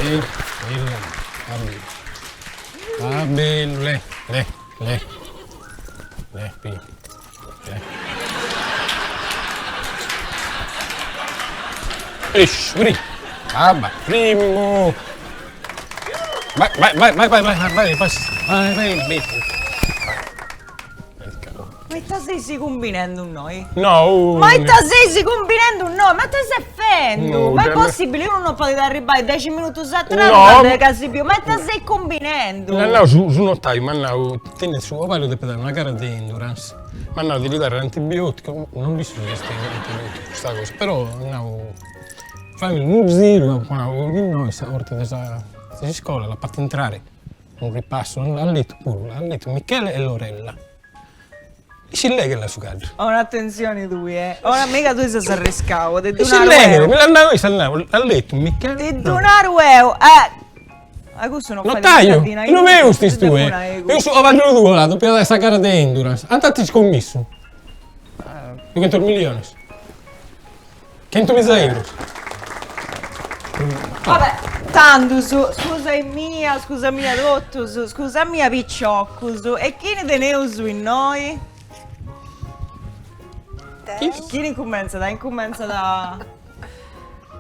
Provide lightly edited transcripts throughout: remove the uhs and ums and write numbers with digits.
Sì, va bene, le, qui. Esci, vai, primo. Vai, Ma te sei combinando un noi? No! Ma te sei combinando un noi? Ma te sei fendo? No, Ma è dammi- possibile? Io non posso arrivare 10 minuti atrás No, no, casi più. Ma te sei combinando? No, su notaio, ma no, tiene su ovale per dare una gara di endurance. Ma no, devi dare l'antibiotico, non vi sono l'antibiotico, questa cosa. Però, no, fai un zero, no, questa volta della scuola, la fatta entrare, un ripasso, ha letto pure, ha letto Michele e Lorella. E si lega la sua casa. Ho un'attenzione tu, Ora mica tu sei arriscato, di E si donare lega, euro. me l'andavo io, ha letto Michele. Di donare euro, questo non fai Notaio, non mi gusti tu, Io sono avanti due là, doppia questa gara di endurance. Andate scommesso. 200 milioni. 100.000 euro. Vabbè, tanto scusa mia dotto, scusa mia picciocco, e chi ne teneu su in noi? Chi ne incommenza da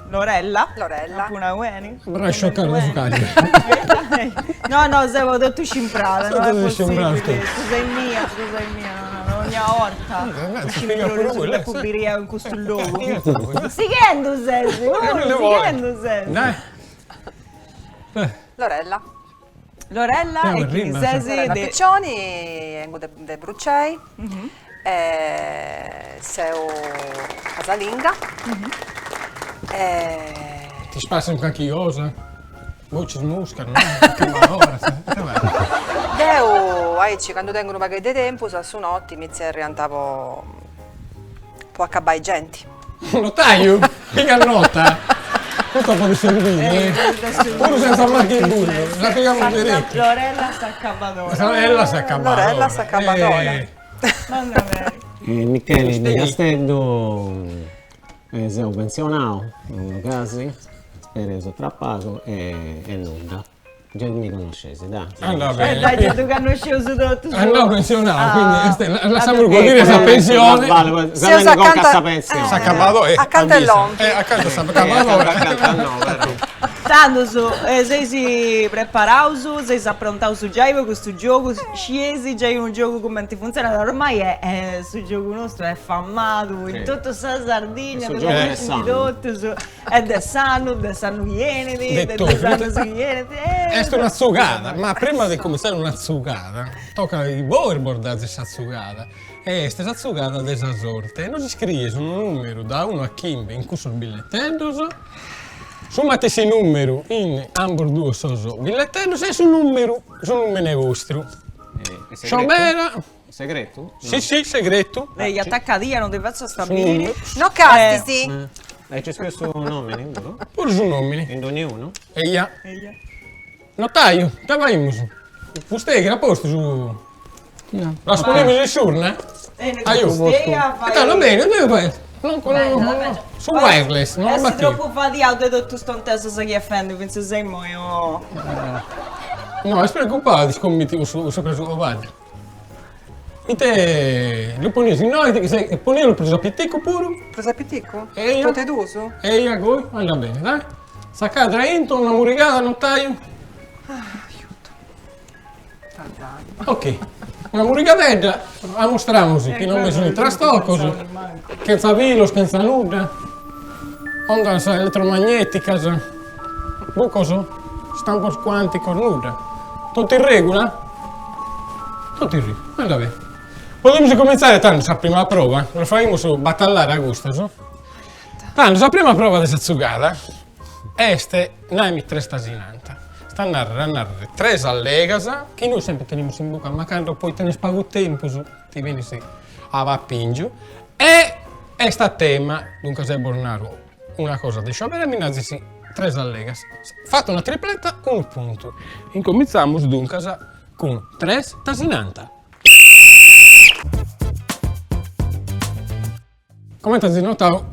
Lorella? Una Ueni? Vorrei scioccare la sua casa. No, siamo tutto scimprata, non è Tutto scimprato. possibile. Scusa mia, non ogni volta. si spiega pure quello, sulla puberia in questo luogo. Sigendo Sesi, sigendo Sesi. Dai. Lorella. Lorella Siamo e in chi? rima, Sesi Lorella de... Piccioni, vengo de Brucei, seu casalinga. Ti spassa un cacchiosa. Voci smuscano, no? Che malora. Deu, aici, quando tengo un paio di tempo, su notti mi si riantavo può accabare i genti. Notaio? Mica nota. Questo può servire. Pure senza marchi in burro. La pigliamo diretto. Lorella sta accabadora. Lorella si accabava. Lorella si accabava. Mamma mia. Michele di Castello sei un pensionato, in casi, spero sotrappato e nulla. Già mi conoscete, dai. Andava Dai, bene. già tu che hanno sceso tutto. No, pensionato, quindi lasciamo vabbè. dire questa pensione. Vale, Se usa se con accanto- cassa pensione. Si accabava Accanto all'onchio. Accanto sta accabava. Tanto sei si preparato, sei approntato già per questo gioco, scesi già in un gioco come ti funziona, ormai è questo gioco nostro è fammato in tutta sta Sardegna, Questo gioco è sano. è del sanno ieniti, Detto, del sanno su ieniti. È una zugata, ma prima di cominciare una zugata, tocca di voi ricordare questa zugata. E questa zugata della sorte non si scrive su un numero da 1 a 15 in cui sono bigliettello. Sommate se numero in ambos due sono bigliettello e su numero vostro. Sciomera. Segreto? Sì, segreto. Lei attacca via, non deve stabilire. No casti, C'è scritto un nome, uno? Pure su nomini. In ognuno? E io. Notaio, che vai su? Vostè che la posto su. La sponiamo su urna? Aiuto. Va bene, dove vai? Su wireless, non È la troppo faticato e tutto sto inteso se chi offende, penso sei muoio. No, è preoccupato, scommetti su suo padre. E te lo ponesi, no, lo preso a pittico pure. Cosa pittico? E io? Tutte d'uso? E io, voi, anda bene, dai. Saccata entro, una muricata, notaio. Ok, una muricatella, la mostriamo che non mi sono in trastocco, senza velo, senza nulla. Onda elettromagnetica, cosa? Stampo quantico, nulla. Tutto in regola? Tutto in regola, anda bene. Potremmo cominciare tanto la prima prova, lo faremo su Battallare Augusto, so? Tanto la prima prova di Satsugata, este naimi tre stasinanta. Sta a narrare tre allegasa, che noi sempre teniamo in bocca, ma quando poi te ne spago tempo, ti vieni a va a pingio. E sta tema, dunque se Bornaro, una cosa di sciopero, mi nazzi tre allegasa. Fatto una tripletta, un punto. Incominciamo dunque con tre stasinanta. Come ti nota,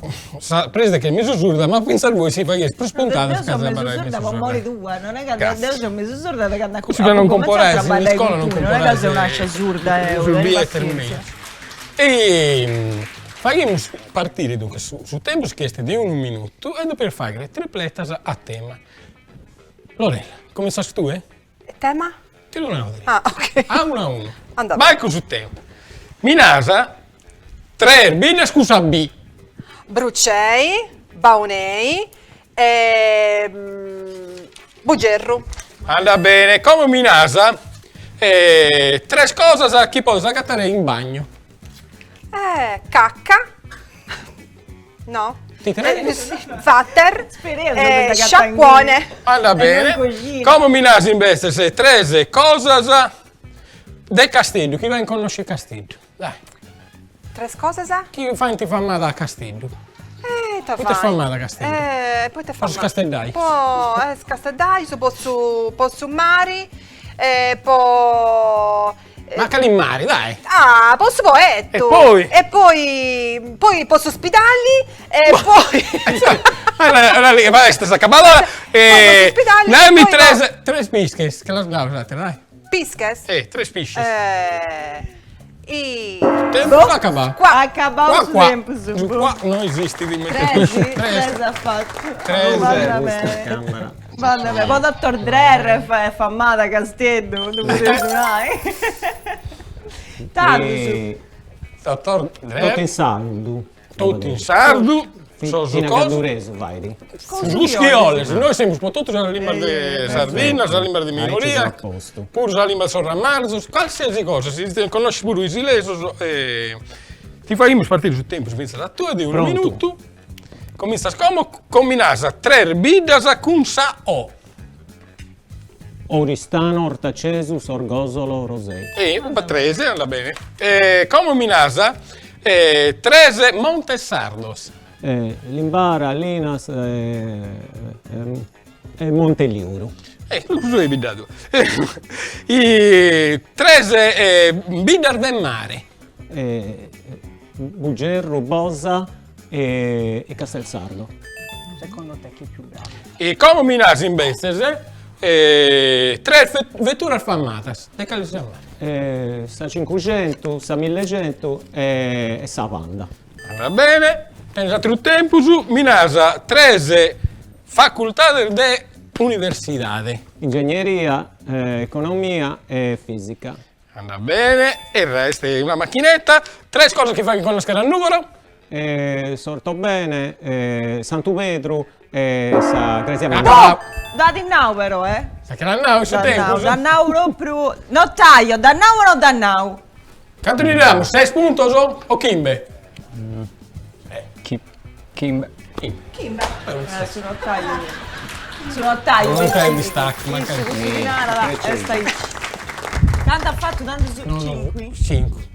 prese che mi sussurda, ma pensa a voi si fa che è spuntata Io sono messo sorda, ma muori tu, non è che adesso sono messo sorda che andare a Si non comporre, in scuola non non è che sei una sorda, sul biglietto e faremo partire dunque su tempo chiesto di 1 minuto e dopo fare le tripletas a tema. Lorella, come sai tu, Tema? Te lo devo dire. Ah, ok. A 1-1. Andate. Vai con su tempo. Minasa, 3 erbine scusa B. Brucei, Baunei e Bugerru. Anda bene, come Minasa, 3 cose a chi può scattare in bagno. Cacca. No. Ti tre? Vatter. Speriamo Sciacquone. Anda bene. Come Minasa invece se 3 cose del castello. Chi va in conosce il castello? Dai. 3 cose, sa? Chi fa in ti fa male da castello? Poi te fa male Castello? Poi te fa Posso scastellare? Poi scastellare, posso mari, poi... Ma Calimmari, dai! Ah, posso poetto! E poi? E poi posso ospitarli e poi... Allora lì, basta, sta cabala. ospitali, Dammi poi 3 pisches, che la scusate, dai. Pisches? 3 pisches. Boh. Acaba. Qua acabava su tempo su. Giù qua non esiste di Tresi ha fatto. Tre, Vada zero. bene. Vada bene. Poi dottor Drer fa male a Castello, non mi suonare. Tanto su. Dottor Tutto in sardo. Tutti in sardo. So su Fino a cosa? Cadureso, vai. Scuschioles, noi siamo soprattutto sulla lingua di Sardegna, sulla lingua di Hai minoria, a posto. pure sulla lingua di Sorramarzo, qualsiasi cosa, se conosci pure i silesos, ti faremo partire sul tempo, spensa da tu di 1 Pronto. minuto, comincia come combinasa 3 bidas con sa o. Oristano, Ortacesus, Orgosolo, Rosei. E 13, anda bene. Come minasa 13 Montesardos. Limbara, Linas e Monteliuro. Cosa hai bidato? I 13 bidar del mare. Bugerro, Bosa e Castelsardo. Secondo te chi è più bravo? E come minasa invece 3 vetture affammate. De Calisciamare. Sa 500, sa 1100 e sa Panda. Va bene. Pensate il tempo su minasa 13 facoltà de universidade. Ingegneria, economia e fisica. Anda bene. E il resto è una macchinetta. 3 cose che fai con la scheda al numero. Sorto bene, Santo Pedro e sa Greziamento. Dati now però, Sa che l'anno su tempo. Da now proprio. No taglio, da now o no da now? Quanto ne diamo? 6 puntos o Kimbe? Kim. Sono taglio. Sono taglio. Manca il distacco, manca il Stai. Tanto ha fatto, tanto su No, 5. 5.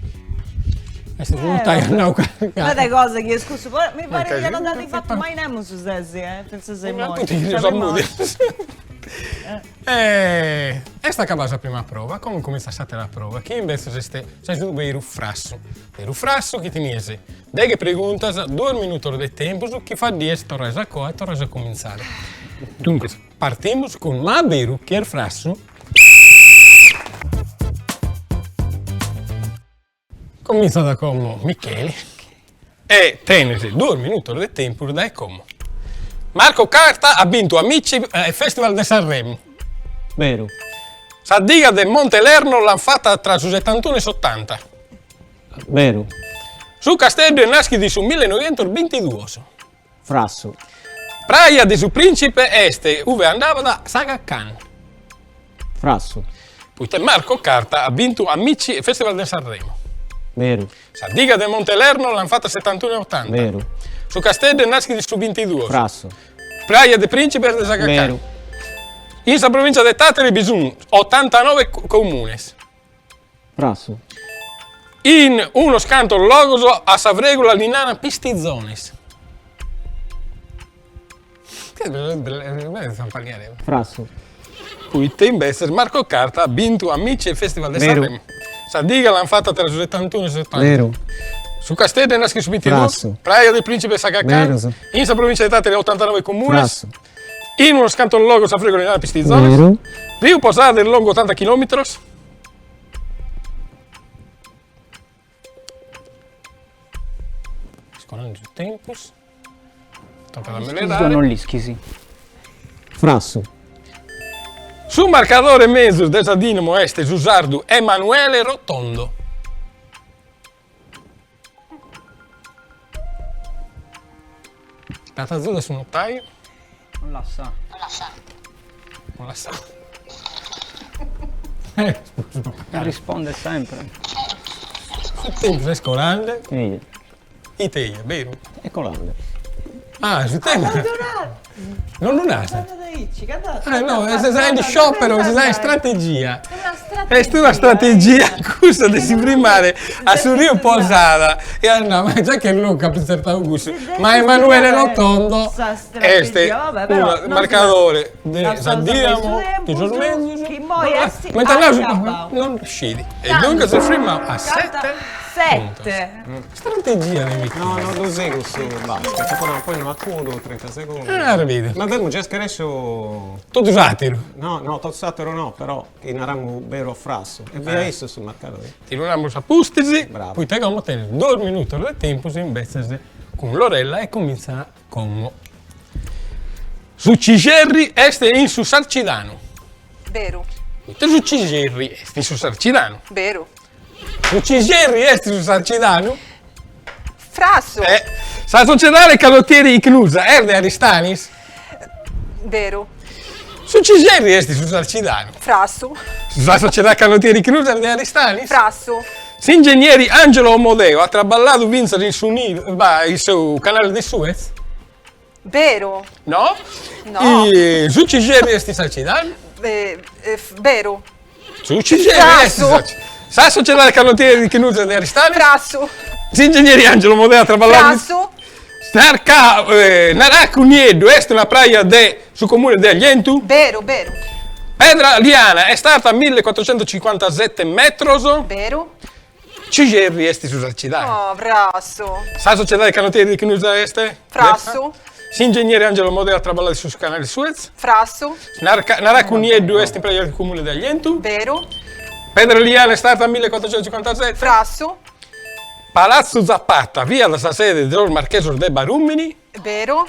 Questo non taglio, no. Guarda cose che scuso, mi pare Ok. che non hanno fatto mai nemmeno su Sessi, penso sei Ma morto. tutti sono nudi. Esta acaba la prima prova, come comincia stata la prova? Che invece sei tu vero frasso. Vero frasso che ti niese. Deghe preguntas, 2 minuti di tempo, su chi fa 10 torres a coa e torres a cominciare. Dunque, partiamo con ma vero che è frasso. Comincia da come Michele e tenesi 2 minuti di tempo da come. Marco Carta ha vinto Amici al Festival di Sanremo. Vero. La diga del Monte Lerno l'hanno fatta tra su 71 e 80. Vero. Su Castello è nasce di su 1922. Frasso. Praia di su Principe Este, dove andava da Saga Khan. Frasso. Poi Marco Carta ha vinto Amici al Festival di Sanremo. Vero. La diga del Monte Lerno l'hanno fatta 71 e 80. Vero. Su Castello è nasce di su 22. Frasso. Praia di Principe de Saga Khan. Vero. In sa provincia di Tatari bisogna 89 comuni. Frasso. In uno scanto logoso a Savregola Linana Pistizzones. Frasso. Poi te invece Marco Carta ha vinto Amici al Festival di Vero. Sanremo. Sa diga l'hanno fatta tra il 71 e il 70. Vero. Su Castello nasce subito Frasso. Praia del Principe Sagacà, Vero. in sa provincia di Tatele 89 comuni, Frasso. in uno scantone logo sa frigo nella Pistizzone, Vero. Rio Posada del lungo 80 km, scolando il tempus, tocca da Scusa, melerare. non li schisi. Frasso. Su marcadore mezzo del Dinamo Este Giusardo Emanuele Rotondo. Carta azzurra su notaio, Non la sa. non la sa. Risponde sempre. Sul tempo è scolante, Ehi. i teglia, vero? E colande. Ah, sul tempo. Non lunasta. No, se sai di sciopero, se sai strategia. È una strategia questa di si primare a su Rio Posada e no, ma già che non capisce Augusto, ma Emanuele Rotondo este un marcadore di Dinamo di Giormenzo. Mentre non scidi. E dunque si prima a 7. 7. Strategia di No, no, lo sei questo basket. Poi non accudo 30 secondi. vedi. Ma abbiamo già scherzo. Tutto satiro. No, no, Tossatero no, però in arango vero frasso. E via isso sul marcatore. Tiramos a pustisi, Bravo. poi tengo a tenere 2 minuti del tempo se invece con Lorella e comincia con su Cigerri este in su Sarcidano. Vero. Su Cigerri este in su Sarcidano. Vero. Su Cigerri este su Sarcidano. Frasso. Sa società canottieri Icnusa, Erde Aristanis. Vero. Su Cigerri este su Sarcidano. Frasso. Sa società canottieri Icnusa, Erde Aristanis. Frasso. S'ingegneri Angelo Omodeo ha traballato vincere il suo canale di Suez. Vero. No? No. E su Cigerri este Sarcidano. Vero. Su Cigerri este Frasso. Sarcidano. Sa società canottieri Icnusa, Erde Aristanis. Frasso. S'ingegneri Angelo Omodeo ha traballato Frasso. Naracuniedo est una praia sul comune di Aglientu. Vero, vero. Pedra Liana è stata a 1457 metros. Vero. Cigerri est su Sarcidano. Oh, frasso. Sa società dei canottieri di Chinusa Este? Frasso. S'ingegnere Angelo Modeo ha traballato sul canale Suez. Frasso. Naracuniedo est in praia del comune di Aglientu. Vero. Pedra Liana è stata a 1457. Frasso. Palazzo Zapata, via la sede del Marcheso de Barumini. Vero.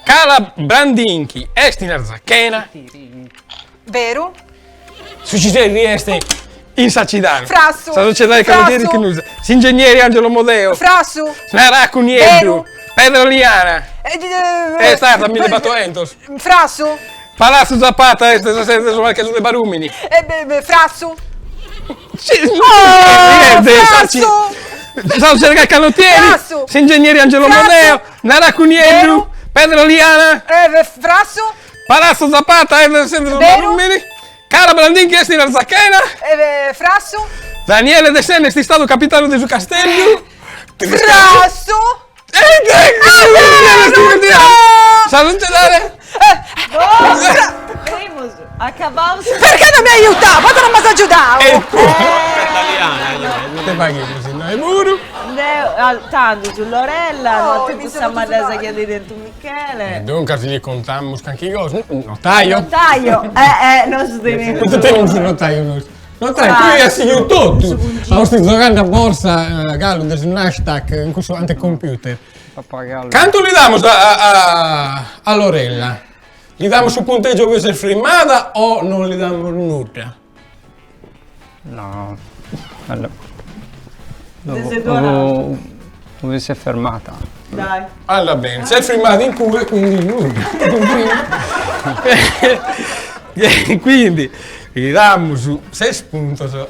Cala Brandinchi est in Arzacchena. Vero. Su Cigerri est in Sarcidano. Frasso. Sa società dei canottieri di Frasso. Chinusa. S'ingegnere Angelo Modeo. Frasso. Naracuniedo. Vero. Pedra Liana è stata a 1400. Frasso. Palazzo Zapata est la sede del Marcheso de Barumini. Frasso. Frasso! Sa società dei canottieri. Frasso. S'ingegnere Angelo Frasso. Modeo. Naracuniedo. Vero. Pedra Liana. Frasso. Palazzo Zapata è la sede del Vero. Barumini. Cala Brandinchi est in Arzacchena. Frasso. Daniele De Senne è stato capitano di su Castello. Frasso. Salve dare. Acabamos. Perché non mi aiuta? Quando non mi aiutavo? Te paghi così, no? È muro. Tanto su Lorella, Oh, non ti mi possiamo sono andare a tutti chiedere dentro Michele. Dunque ti contiamo anche cose. Notaio. Notaio, non si deve. Non te non sono notaio noi. Notaio, qui è signor tutto. Ma sto giocando a borsa, Gallo, del Nasdaq, in questo antecomputer. Pappagallo. Quanto li diamo a Lorella? Gli diamo su punteggio questa è firmata o non gli diamo nulla? No. Allora. Desideravo. Dove si è fermata? Dai. Allora bene, sei firmato in culo e quindi nulla. Quindi gli diamo su 6 punti a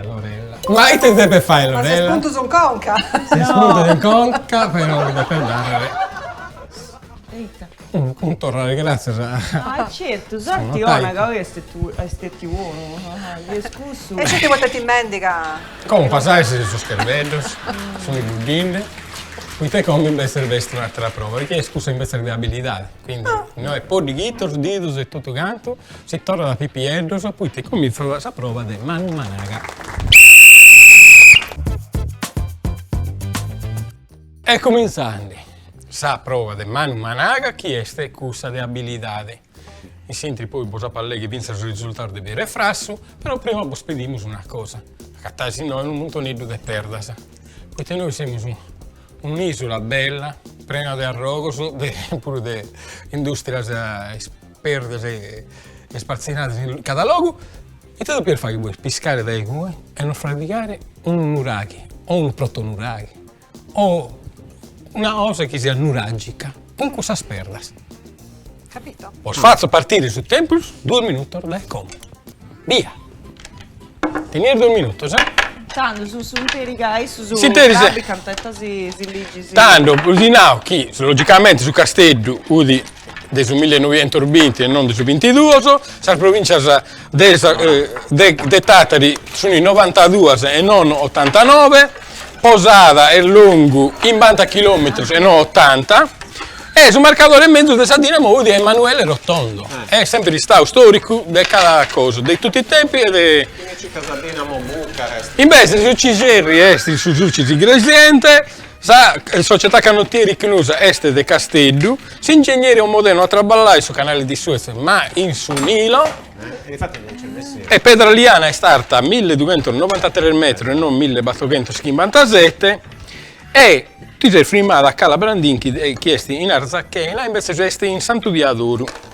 Lorella. Ma che te deve fare Ma se Lorella? spunto sono conca. 6 punti di conca, però mi deve dare. Un tornare grazie a... Certo, Sono sorti notaio. ona che estetti uomo. Gli scusso. E se ti vuoi in mendica? Come passare se sono schervelli, sono i budini. Qui te come invece vesti un'altra prova, perché scusa invece di abilità. Quindi noi poi di guitos, didos e tutto quanto, si torna da pipiendos, poi te comincia la prova di mano managa. E cominciando, sa prova de Manu Managa chi este cussa de abilidade. E sempre poi vos parlare che vince il risultato di bere frasso, però prima vos pedimos una cosa. Cattasi noi non molto nido de perdas. Poiché noi siamo un'isola bella, piena di arrogos, pure di industrie esperte e spazzinate in cada logo, e tutto per fare che vuoi pescare dai guai e non praticare un nuraghi, o un protonuraghi, o una cosa che sia nuragica, con cosa perdas. Capito? Os faccio partire su tempo 2 minuti dai come. Via! Tenere 2 minuti, sai? Tanto su interica, su Sinterica. Gabi cantetta si ligi. Tanto, usinao che logicamente su Castello udi del 1920 e non del 22, la provincia de Tatari sono i 92 e non 89, Posada e lungo in 90 km e non 80, e sul marcatore in mezzo di Dinamo di Emanuele Rotondo. È sempre il stato storico di cada cosa, di tutti i tempi e di... Casa Dinamo Bucarest. Invece su Cigerri est su Giuci di Gresiente, la società canottieri chiusa est de Castello, si ingegneri un modello a traballare su canale di Suez, ma in su Nilo, Infatti non c'è nessuno. e Pedraliana è stata 1293 metri e non 1457, e tu sei firmata a Cala Brandin che chiesti in Arzacchena, invece sei in Santo Diadoro.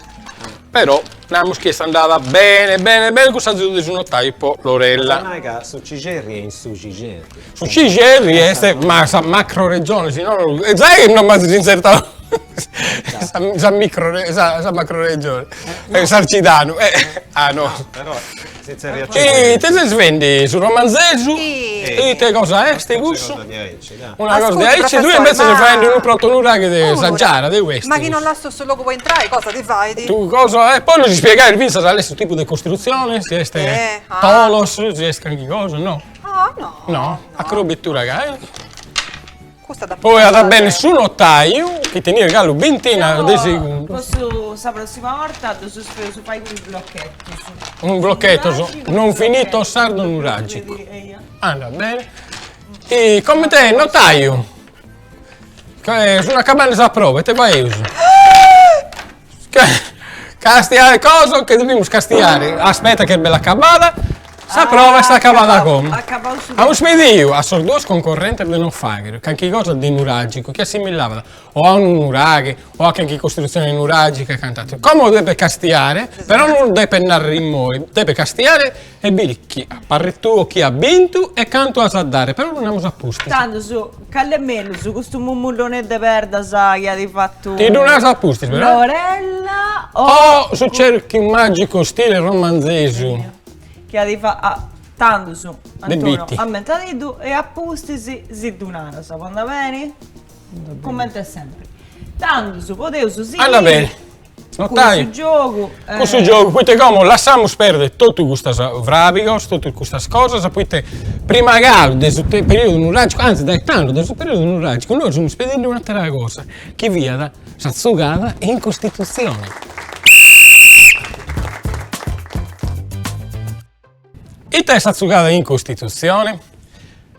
Però abbiamo chiesto andata bene, con questa di un typo Lorella. Naga su Cigerri e in su Cigerri. Su Cigerri è ma sa macro regione, se no sai che non mi si inserta sa macro regione. Sarcidano. Ah no. Però senza E riaccendere. te si svendi su romanzesu Sì. e te cosa è? Ste gusto? Cosa di Aici, dai. Una cosa di Ascolti, Aici, tu professore, invece ma- si prendi un protonura che Ora, saggiara di questo. Ma chi non l'ha sto logo può entrare, cosa ti fai? Tu cosa è? Poi non ci spiegare il visto se questo tipo di costruzione, se è tolos, se è anche cosa, no? Ah, no. No, a crobittura che Questa da poi andrà bene su notaio che tenere gallo ventina di secondi. Posso, la prossima volta, su fai quei blocchetti. Un blocchetto non finito sardo nuragico. Andrà bene. E come te, notaio? Che su una cabana si approva, te vai uso. Castiare cosa che dobbiamo castiare? Aspetta che è bella cabana. Sa prova sta cavata come? A un smedio, a solo due concorrenti di non fare, che anche cosa di nuragico, che assimilava o a un nuraghe o a anche costruzione nuragica cantate. Come deve castiare, però non deve narrare in moi, deve castiare e dire chi appare tu chi ha vinto e canto a dare, però non abbiamo apposta. Tanto su, callemelo su questo mummullone de perda sai che hai fatto. Ti non hai apposta, però? Lorella O su cerchi magico stile romanzese. che hai fatto. Tanto su, Antonio, bitti. a metà di tu e apposti si donare, sa quando bene? Commenta sempre. Tanto su, potevo su sì. Andà bene. Notaio. Questo gioco. Questo gioco, poi te come lasciamo perdere tutte queste vrabiche, tutte queste cose, poi te prima che del periodo nuragico, anzi dai tanto del periodo nuragico, noi siamo spedendo un'altra cosa, che via da Satsugada in Costituzione. E te Satsugada in Costituzione,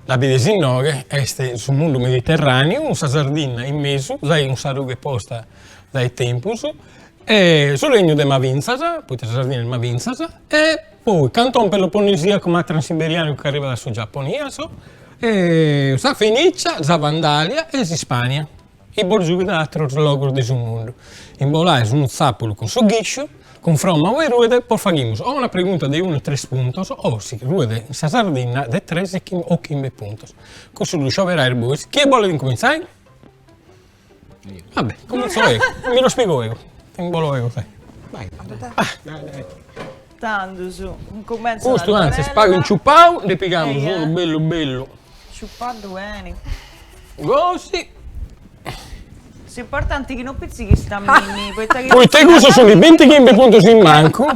la bidesinoghe è sul mondo mediterraneo, una sardina in mezzo, dai un sarughe posta dai tempus, e sul regno di Mavinsasa, poi la Sardegna di Mavinsasa, e poi Canton Peloponnesiaco ma transiberiano che arriva da su Giapponiaso, e sa Fenicia, sa Vandalia e sa Spagna. I borgiughi da altri logos del mondo. In bolai su un zappolo con su ghiscio, con fromma o ruede, poi facciamo o una pregunta di 1 o 3 puntos, o si ruede in sa Sardegna di 3 o 15 puntos. Così lo scioverà il buis. Chi vuole incominciare? Vabbè, comincio io, me lo spiego io. Volo io te. Vai, Tanto su, un commento. Questo anzi, spago in ciuppau, ne pigliamo solo bello. Ciuppando bene. Così. L'importante è che non pizzichi stammini. Poi te questo sono i 25 punti in manco.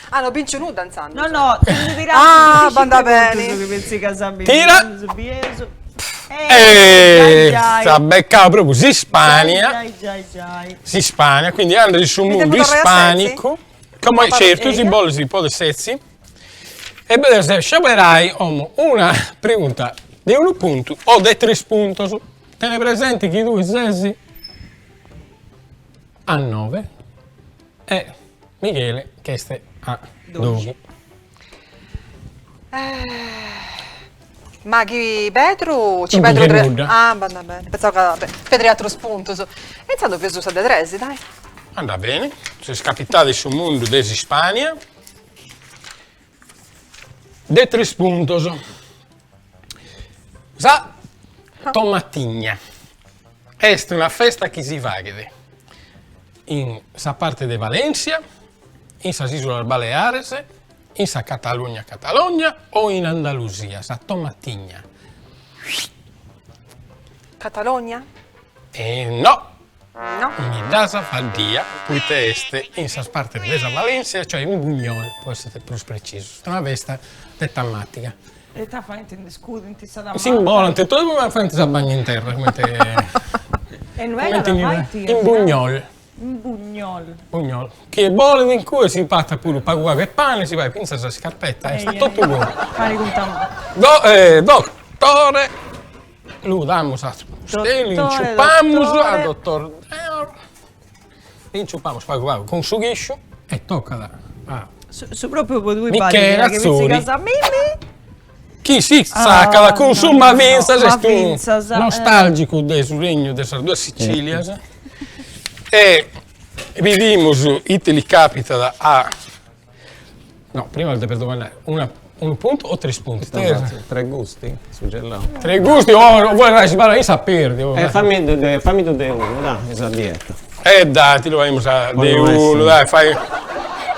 Ah, no, pincio nuda danzando. No, no, devi tirare. Ah, banda bene. Tira. Sta beccata proprio si Spagna. Si Spagna, quindi andare sul mondo ispanico. Come certo, si vuole sezzi. E vedere se sceglierai una pregunta di 1 punto o di 3 punti. Te ne presenti chi tu sei? A 9 e Michele che stai a 12. Ma chi Petru ci Non Petru che tre. nuda. Ah, va bene. Pensavo che Petri altro spunto. E intanto preso sa de tresi, dai. Anda bene, sei scapitati sul mondo di Spagna. De 3 puntos. Sa tomatigna. È una festa che si fa in sa parte de Valencia, in sa Islas Baleares, in sa Catalogna o in Andalusia, sa tomatigna. Catalogna? No, No. in casa fa dia, puite este in sa parte de sa Valencia, cioè in Bugnol, può essere più preciso. È una festa de tematica. E ta fa in scudo, in tista da Simbolante, tutto come fa sa bagno in terra, come te... E non era come da te- fatti. in Bugnol. Un bugnol. Bugnol. Che vuole in cui si patta pure paguago e pane, si va e pinza sa scarpetta, è stato tutto buono. Fare con tambo. Dottore, lui damos a steli, inciupamos a dottor... Inciupamos paguago con su ghiscio e tocca da... Su proprio per due Michele bagni, che vi si Azzurri. casa Mimmi. Chi si sacca la consuma no, vinza, ma sei vinza, nostalgico del regno delle due Sicilie. E vivimos Italy Capital a... No, prima per domandare, un punto o 3 punti? 3 gusti sul gelato. 3 gusti, vuoi rasibare, io saperdi. Fammi tu de uno, dai, esa dieta. Dai, ti lo fai a de Buono uno, dai, fai de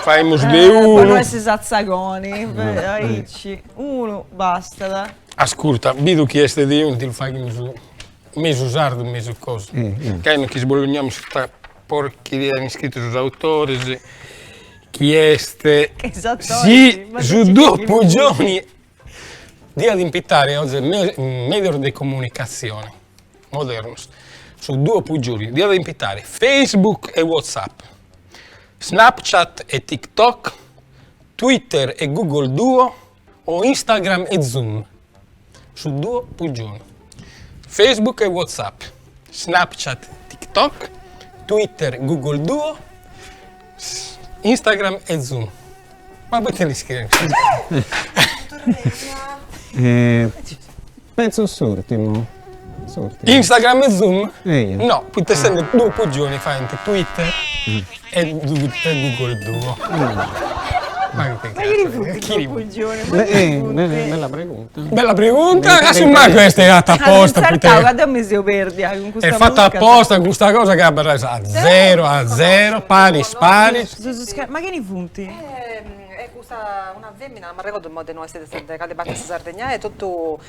Per non uno. essere sazzagoni. Uno, basta, dai. Ascolta, vedo chi è di uno, ti lo fai meso usardo, meso cosa. Che non chi sbolognamo su sta porcheria iscritti sugli autori, chi è sì, su 2 giorni di adimpittare oggi medio di comunicazione moderno, su 2 giorni di adimpittare Facebook e WhatsApp, Snapchat e TikTok, Twitter e Google Duo o Instagram e Zoom, su 2 giorni. Facebook e WhatsApp, Snapchat, TikTok, Twitter, Google Duo, Instagram e Zoom. Ma poi te li scrivi. Penso surtimo. Instagram e Zoom? Io. No, poi te senti 2 giorni fai Twitter e Google Duo. Ma che cazzo? Chi Bella pregunta. Bella pregunta, ma questa è fatta apposta. Guarda mi si perdi con questa È fatta apposta con questa cosa che va a 0, pari, spari. Ma che ne punti? È questa una femmina, non mi ricordo il modo di noi siete cade parte Sardegna, è tutto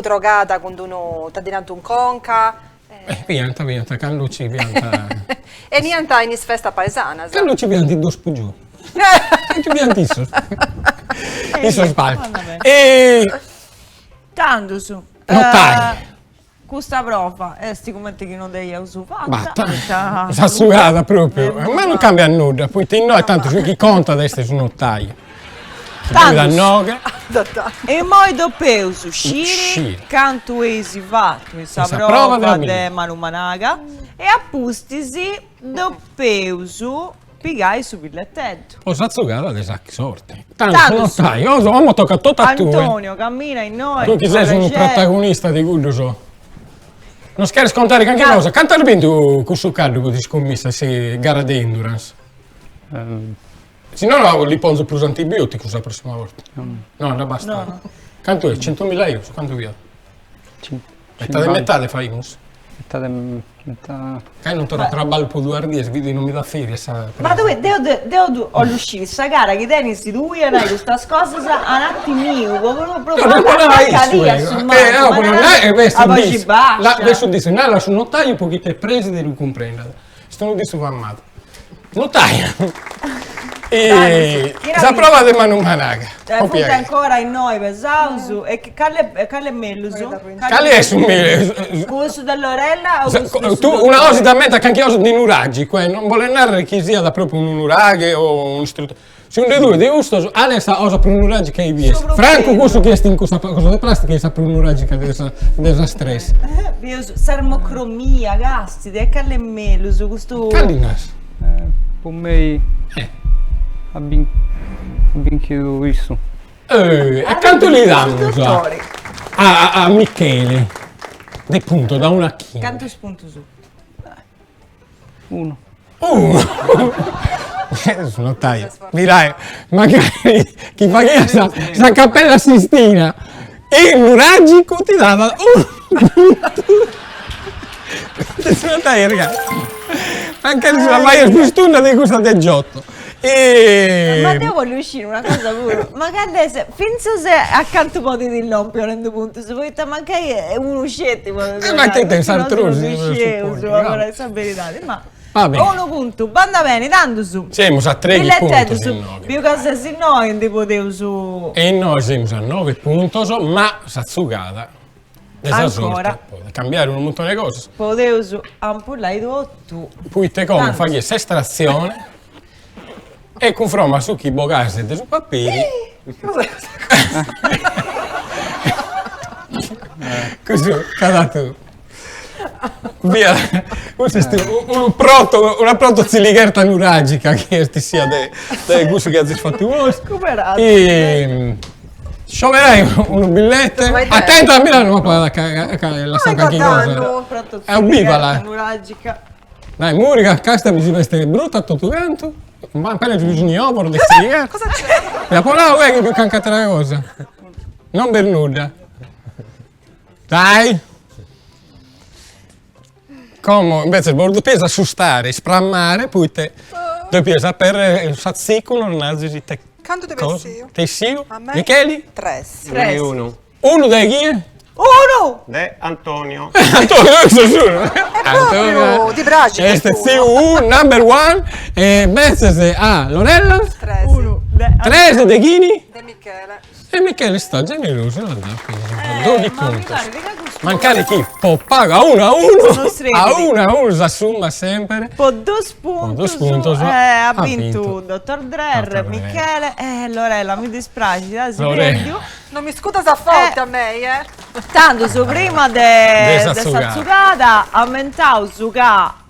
drogata quando uno ti ha dato un conca. Pianta, quando ci pianta. E niente in festa paesana. Quando ci pianti 2 spugioni. Ci pianti isso sbaglio. E Tanto su. notai. Questa prova, sti commenti che non devi usare. Batta. S'assugata proprio. Ma non cambia nulla, poi ti no, tanto su chi conta adesso su notaio. Da noga. E poi dopo su Sciri. Sciri, canto esi fatto questa Questa prova prova di Manu Managa e appustisi dopo su pigai su bigliettetto. Ho s'azzugata le sacche sorte. Tanto Tanto notaio, amo tocca tutto a tu. Antonio cammina in noi. Tu chi sei un protagonista di quello so. Non scherzi scontare che anche cosa. Cantare bene tu con suo carro di scommessa se gara di endurance. Se no li pongo più antibiotici la prossima volta. No, non basta. No. Quanto è? 100.000 euro? Quanto via? Metà le fai uns. Metà... Che non torna a traballo per 2 ardi e vedi non mi dà ferie. Ma dove devo uscire sta gara che tenis di due e hai questa cosa un attimino proprio Non è questo poi adesso dice no su notaio poche prese devi comprendere sto non dice fammato notaio e la prova di Manu Managa punta ancora in noi per Sausu e che Calle Melluso Cali è su me questo dell'orella o tu una cosa da mettere che anche io sono di nuraggi non vuole narrare chi sia da proprio un nuraghe o un istruttore Sono le due di gusto, Alexa osa pronuragica e bies. Franco questo che è in questa cosa di plastica e sa pronuragica della stress. Sermocromia, gastide, e callemelo su questo... Callinas. Per me abbiamo chiesto isso. E quanto gli danno già? A Michele. De punto, da 1 a 15. Canto spunto su. 1. Sono tagli. Dirai, magari chi fa che sa cappella Sistina e nuragico ti dava sono tagli, ragazzi. Anche sulla maglia più stunda di questa del giotto. Ma te voglio uscire una cosa pure. Magari se penso se accanto poti di l'ompio rendo punto, se vuoi magari è uno scetti. Ma te sei sartrosi. Allora, sa verità, ma Va bene. uno punto, banda bene, tanto su. Siamo a 3 punti. Più che se no, non ti potevo su. E noi siamo a 9 punti, ma sazzugata. Ancora. Può cambiare un montone di cose. Potevo su ampullare tu. Poi te come fai questa estrazione e confronta su chi bogase e su papiri. Così, cada tu. Via, questo è una proto-ziligerta nuragica che sia del gusto che hai fatto voi. Recuperato. E scioverai un biglietto. Attento a Milano, ma la stanca chi cosa. È un bivala. Nuragica. Dai, Murica, casta mi si veste brutta tutto quanto. Ma appena ci bisogna ovvero di ziligerta. Cosa c'è? La parola è che più cancata la cosa. Non per nulla. Dai. Come invece bordo pesa assustare, sprammare, poi te pesa per sazzico non nazi te. Quanto te Cosa? vestio? Te siu? A me? Micheli? 3. 3 1. Uno dei chi è? Uno! De Antonio. Antonio, questo giuro. proprio di Bragi Este quest'uno. siu number one e invece a Lorella, 3. Uno. Trese de Ghini De Michele. e Michele sta generoso la dà quindi 12 Ma mi punti. pare, raga, questo. Mancare chi? Po paga 1 a 1. Sono streghi. A 1 a 1 si assumma sempre. Po 2 spunti. Po 2 spunti, ha ha vinto vinto. Dottor Drer, Dottor Michele Lorella, mi dispiace, si Lorella. perdió. Non mi scusa sa forte a me, eh? Tanto su prima de Sazzugata. Sazzugata aumentau su che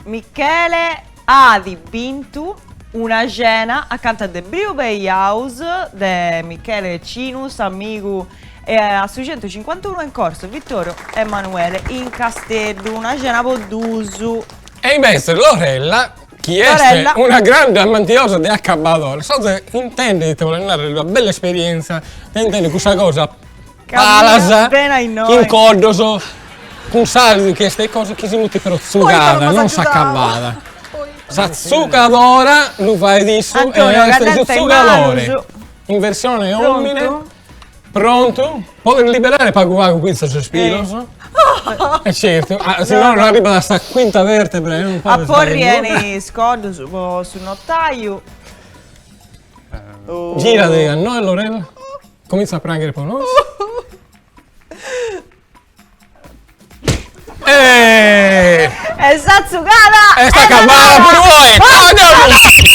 Michele ha vinto una cena accanto a The Brio Bay House de Michele Cinus, amico a 651 in corso Vittorio Emanuele in Castello, una cena poddusu. E invece Lorella, chi è Lorella. una grande amantiosa di accabadore, so se intende di te voler dare una bella esperienza, intende questa cosa palasa, bene ai noi. in cordoso, con saldi che queste cose che si muti però zuccata, non s'accabata. S'azzucadora, lo fai di su Antonio, e cadente in zuccadore. mano, In versione Pronto? umile, pronto? Puoi liberare Pago qui sto sospiro? Certo, se no non arriva da sta quinta vertebra. Non può A stare in porrieni scordo sul notaio. moda. Girati a noi Lorella, comincia a prendere per noi. È Sazzugata! E sta acabata per voi! Ciao, andiamo!